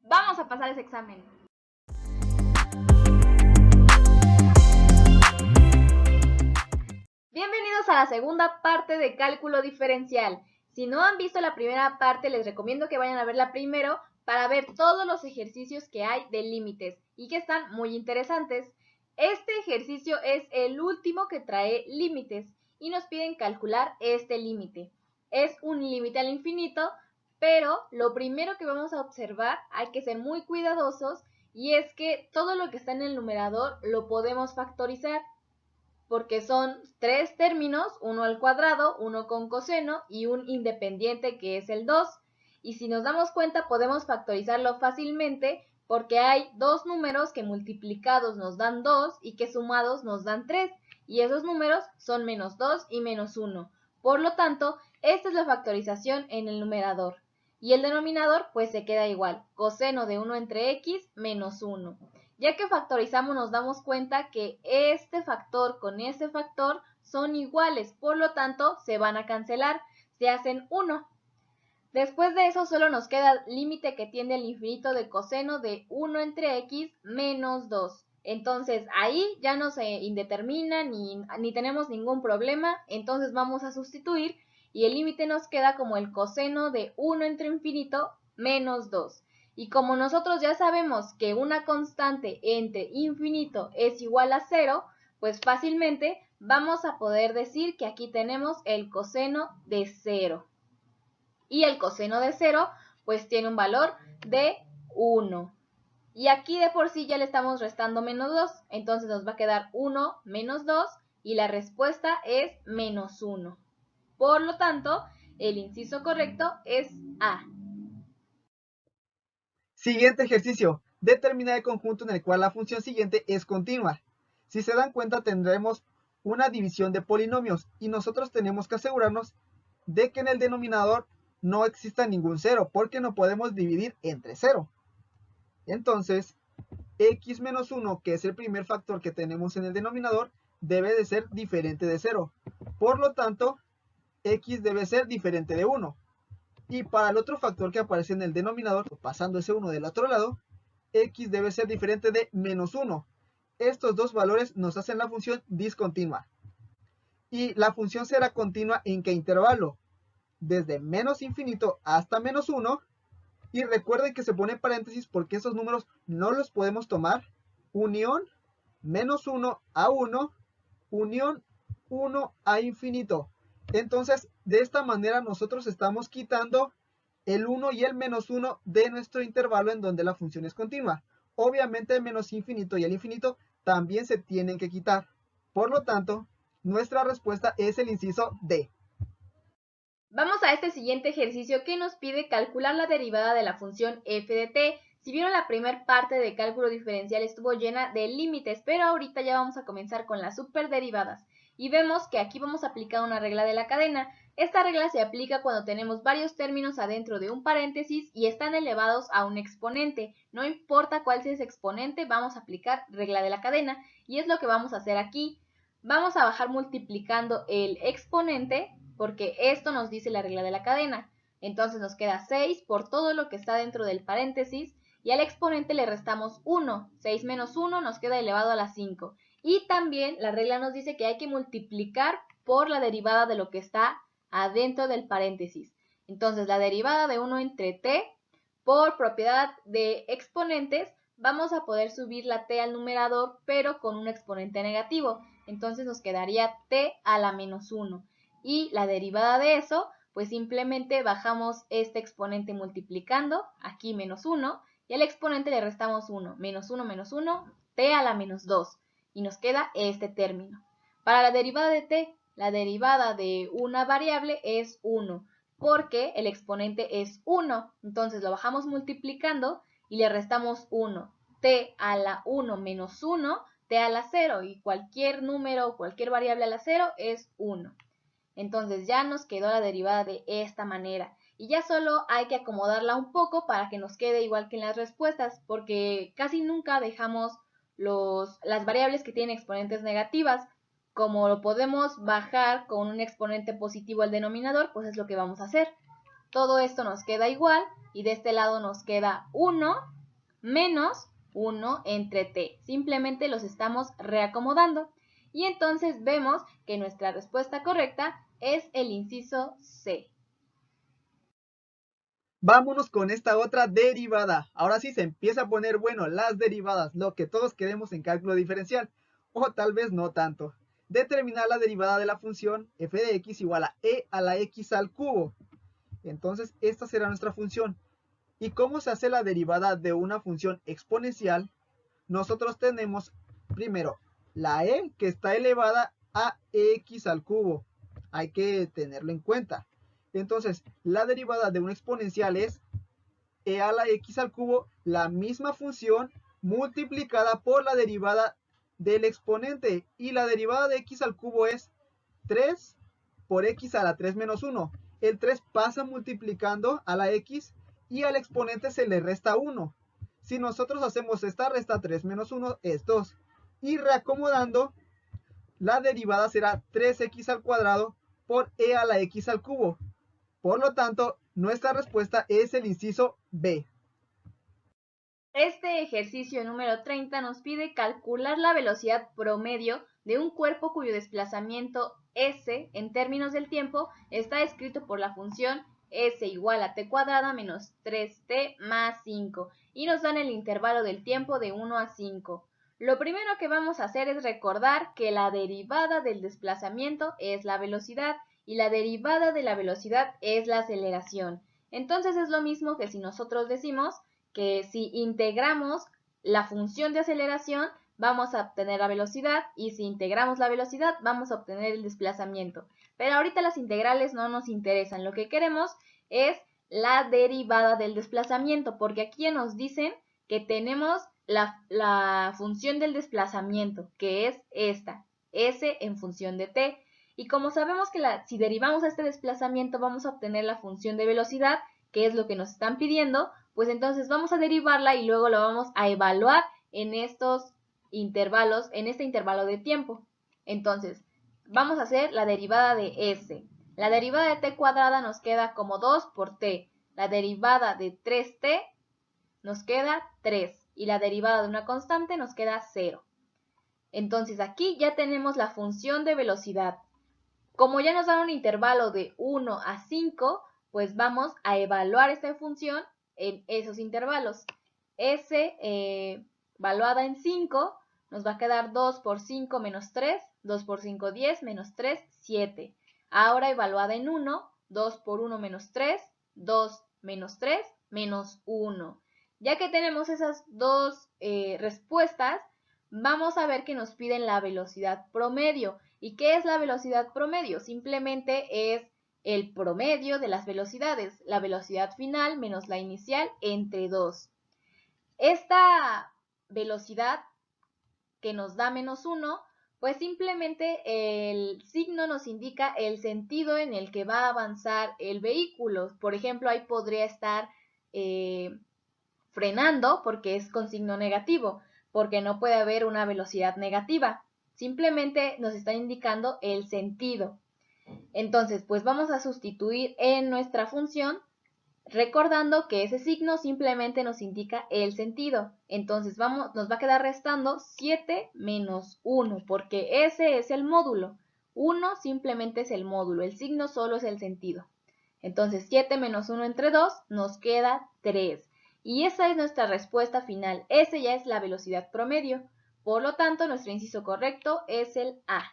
Vamos a pasar ese examen. Bienvenidos a la segunda parte de cálculo diferencial. Si no han visto la primera parte, les recomiendo que vayan a verla primero para ver todos los ejercicios que hay de límites y que están muy interesantes. Este ejercicio es el último que trae límites y nos piden calcular este límite. Es un límite al infinito, pero lo primero que vamos a observar, hay que ser muy cuidadosos, y es que todo lo que está en el numerador lo podemos factorizar, porque son tres términos, uno al cuadrado, uno con coseno y un independiente que es el 2. Y si nos damos cuenta podemos factorizarlo fácilmente porque hay dos números que multiplicados nos dan 2 y que sumados nos dan 3. Y esos números son menos 2 y menos 1. Por lo tanto, esta es la factorización en el numerador. Y el denominador pues se queda igual, coseno de 1 entre x menos 1. Ya que factorizamos nos damos cuenta que este factor con este factor son iguales, por lo tanto se van a cancelar, se hacen 1. Después de eso solo nos queda el límite que tiende al infinito de coseno de 1 entre x menos 2. Entonces ahí ya no se indetermina ni tenemos ningún problema, entonces vamos a sustituir y el límite nos queda como el coseno de 1 entre infinito menos 2. Y como nosotros ya sabemos que una constante entre infinito es igual a 0, pues fácilmente vamos a poder decir que aquí tenemos el coseno de 0. Y el coseno de 0 pues tiene un valor de 1. Y aquí de por sí ya le estamos restando menos 2, entonces nos va a quedar 1 menos 2 y la respuesta es menos 1. Por lo tanto, el inciso correcto es A. Siguiente ejercicio. Determinar el conjunto en el cual la función siguiente es continua. Si se dan cuenta tendremos una división de polinomios y nosotros tenemos que asegurarnos de que en el denominador no exista ningún cero porque no podemos dividir entre 0. Entonces, x menos 1, que es el primer factor que tenemos en el denominador, debe de ser diferente de 0. Por lo tanto, x debe ser diferente de 1. Y para el otro factor que aparece en el denominador, pasando ese 1 del otro lado, x debe ser diferente de menos 1. Estos dos valores nos hacen la función discontinua. Y la función será continua ¿en qué intervalo? Desde menos infinito hasta menos 1. Y recuerden que se pone paréntesis porque esos números no los podemos tomar. Unión menos 1 a 1, unión 1 a infinito. Entonces, de esta manera nosotros estamos quitando el 1 y el menos 1 de nuestro intervalo en donde la función es continua. Obviamente el menos infinito y el infinito también se tienen que quitar. Por lo tanto, nuestra respuesta es el inciso D. Vamos a este siguiente ejercicio que nos pide calcular la derivada de la función f de t. Si vieron la primera parte de cálculo diferencial estuvo llena de límites, pero ahorita ya vamos a comenzar con las superderivadas. Y vemos que aquí vamos a aplicar una regla de la cadena. Esta regla se aplica cuando tenemos varios términos adentro de un paréntesis y están elevados a un exponente. No importa cuál sea ese exponente, vamos a aplicar regla de la cadena y es lo que vamos a hacer aquí. Vamos a bajar multiplicando el exponente porque esto nos dice la regla de la cadena. Entonces nos queda 6 por todo lo que está dentro del paréntesis y al exponente le restamos 1. 6 menos 1 nos queda elevado a la 5. Y también la regla nos dice que hay que multiplicar por la derivada de lo que está adentro del paréntesis. Entonces la derivada de 1 entre t por propiedad de exponentes vamos a poder subir la t al numerador pero con un exponente negativo. Entonces nos quedaría t a la menos 1. Y la derivada de eso, pues simplemente bajamos este exponente multiplicando, aquí menos 1, y al exponente le restamos 1, menos 1, t a la menos 2, y nos queda este término. Para la derivada de t, la derivada de una variable es 1, porque el exponente es 1, entonces lo bajamos multiplicando y le restamos 1, t a la 1 menos 1, t a la 0, y cualquier número, cualquier variable a la 0 es 1. Entonces ya nos quedó la derivada de esta manera. Y ya solo hay que acomodarla un poco para que nos quede igual que en las respuestas, porque casi nunca dejamos las variables que tienen exponentes negativas. Como lo podemos bajar con un exponente positivo al denominador, pues es lo que vamos a hacer. Todo esto nos queda igual y de este lado nos queda 1 menos 1 entre t. Simplemente los estamos reacomodando. Y entonces vemos que nuestra respuesta correcta es el inciso C. Vámonos con esta otra derivada. Ahora sí se empieza a poner bueno las derivadas, lo que todos queremos en cálculo diferencial, o tal vez no tanto. Determinar la derivada de la función f de x igual a e a la x al cubo. Entonces esta será nuestra función. ¿Y cómo se hace la derivada de una función exponencial? Nosotros tenemos primero la e que está elevada a x al cubo. Hay que tenerlo en cuenta. Entonces, la derivada de una exponencial es e a la x al cubo, la misma función multiplicada por la derivada del exponente. Y la derivada de x al cubo es 3 por x a la 3 menos 1. El 3 pasa multiplicando a la x y al exponente se le resta 1. Si nosotros hacemos esta resta, 3 menos 1 es 2. Y reacomodando, la derivada será 3x al cuadrado por e a la x al cubo. Por lo tanto, nuestra respuesta es el inciso B. Este ejercicio número 30 nos pide calcular la velocidad promedio de un cuerpo cuyo desplazamiento s en términos del tiempo está escrito por la función s igual a t cuadrada menos 3t más 5 y nos dan el intervalo del tiempo de 1 a 5. Lo primero que vamos a hacer es recordar que la derivada del desplazamiento es la velocidad y la derivada de la velocidad es la aceleración. Entonces es lo mismo que si nosotros decimos que si integramos la función de aceleración vamos a obtener la velocidad y si integramos la velocidad vamos a obtener el desplazamiento. Pero ahorita las integrales no nos interesan, lo que queremos es la derivada del desplazamiento, porque aquí nos dicen que tenemos la función del desplazamiento, que es esta, s en función de t. Y como sabemos que si derivamos este desplazamiento vamos a obtener la función de velocidad, que es lo que nos están pidiendo, pues entonces vamos a derivarla y luego lo vamos a evaluar en estos intervalos, en este intervalo de tiempo. Entonces, vamos a hacer la derivada de s. La derivada de t cuadrada nos queda como 2 por t. La derivada de 3t nos queda 3. Y la derivada de una constante nos queda 0. Entonces aquí ya tenemos la función de velocidad. Como ya nos dan un intervalo de 1 a 5, pues vamos a evaluar esta función en esos intervalos. S evaluada en 5 nos va a quedar 2 por 5 menos 3, 2 por 5 10, menos 3 7. Ahora evaluada en 1, 2 por 1 menos 3, 2 menos 3 menos 1. Ya que tenemos esas dos respuestas, vamos a ver que nos piden la velocidad promedio. ¿Y qué es la velocidad promedio? Simplemente es el promedio de las velocidades, la velocidad final menos la inicial entre 2. Esta velocidad que nos da menos 1, pues simplemente el signo nos indica el sentido en el que va a avanzar el vehículo. Por ejemplo, ahí podría estar frenando porque es con signo negativo, porque no puede haber una velocidad negativa. Simplemente nos está indicando el sentido. Entonces, pues vamos a sustituir en nuestra función, recordando que ese signo simplemente nos indica el sentido. Entonces nos va a quedar restando 7 menos 1, porque ese es el módulo. 1 simplemente es el módulo, el signo solo es el sentido. Entonces 7 menos 1 entre 2 nos queda 3. Y esa es nuestra respuesta final. Esa ya es la velocidad promedio. Por lo tanto, nuestro inciso correcto es el A.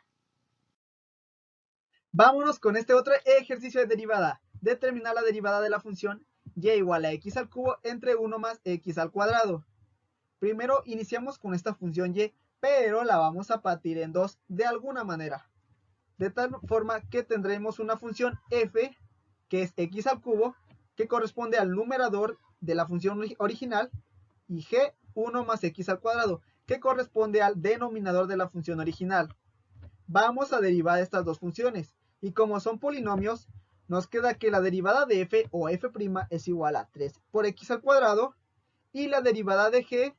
Vámonos con este otro ejercicio de derivada. Determinar la derivada de la función y igual a x al cubo entre 1 más x al cuadrado. Primero iniciamos con esta función y, pero la vamos a partir en dos de alguna manera. De tal forma que tendremos una función f, que es x al cubo, que corresponde al numerador de la función original, y g, 1 más x al cuadrado, que corresponde al denominador de la función original. Vamos a derivar estas dos funciones, y como son polinomios, nos queda que la derivada de f o f' es igual a 3 por x al cuadrado, y la derivada de g,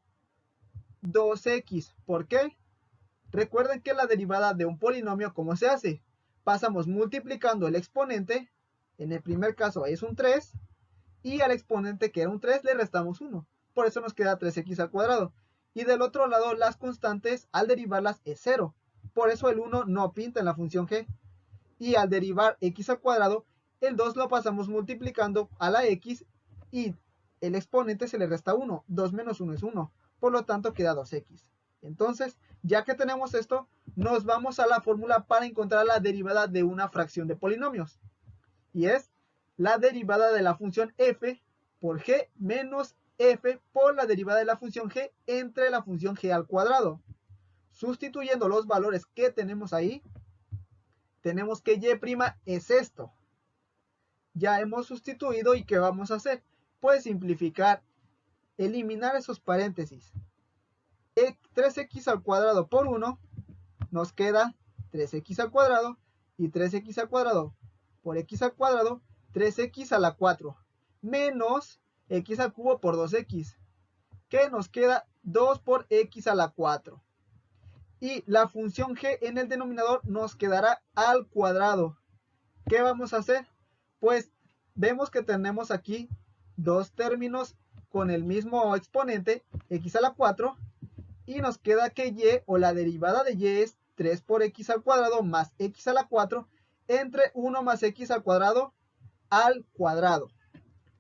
2x. ¿Por qué? Recuerden que la derivada de un polinomio, ¿cómo se hace? Pasamos multiplicando el exponente, en el primer caso es un 3, y al exponente que era un 3 le restamos 1. por eso nos queda 3x al cuadrado. Y del otro lado las constantes al derivarlas es 0, por eso el 1 no pinta en la función g. Y al derivar x al cuadrado, el 2 lo pasamos multiplicando a la x y el exponente se le resta 1, 2 menos 1 es 1, por lo tanto queda 2x. Entonces, ya que tenemos esto, nos vamos a la fórmula para encontrar la derivada de una fracción de polinomios. Y es la derivada de la función f por g menos f por la derivada de la función g entre la función g al cuadrado. Sustituyendo los valores que tenemos ahí, tenemos que y' es esto. Ya hemos sustituido y ¿qué vamos a hacer? Pues simplificar, eliminar esos paréntesis. 3x al cuadrado por 1 nos queda 3x al cuadrado y 3x al cuadrado por x al cuadrado, 3x a la 4 menos x al cubo por 2x, que nos queda 2 por x a la 4. Y la función g en el denominador nos quedará al cuadrado. ¿Qué vamos a hacer? Pues vemos que tenemos aquí dos términos con el mismo exponente, x a la 4, y nos queda que y o la derivada de y es 3 por x al cuadrado más x a la 4 entre 1 más x al cuadrado.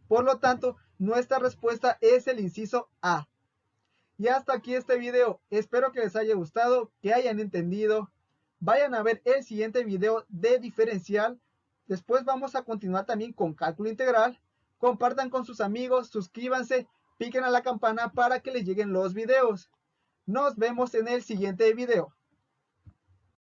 Por lo tanto, nuestra respuesta es el inciso A. Y hasta aquí este video. Espero que les haya gustado, que hayan entendido. Vayan a ver el siguiente video de diferencial. Después vamos a continuar también con cálculo integral. Compartan con sus amigos, suscríbanse, piquen a la campana para que les lleguen los videos. Nos vemos en el siguiente video.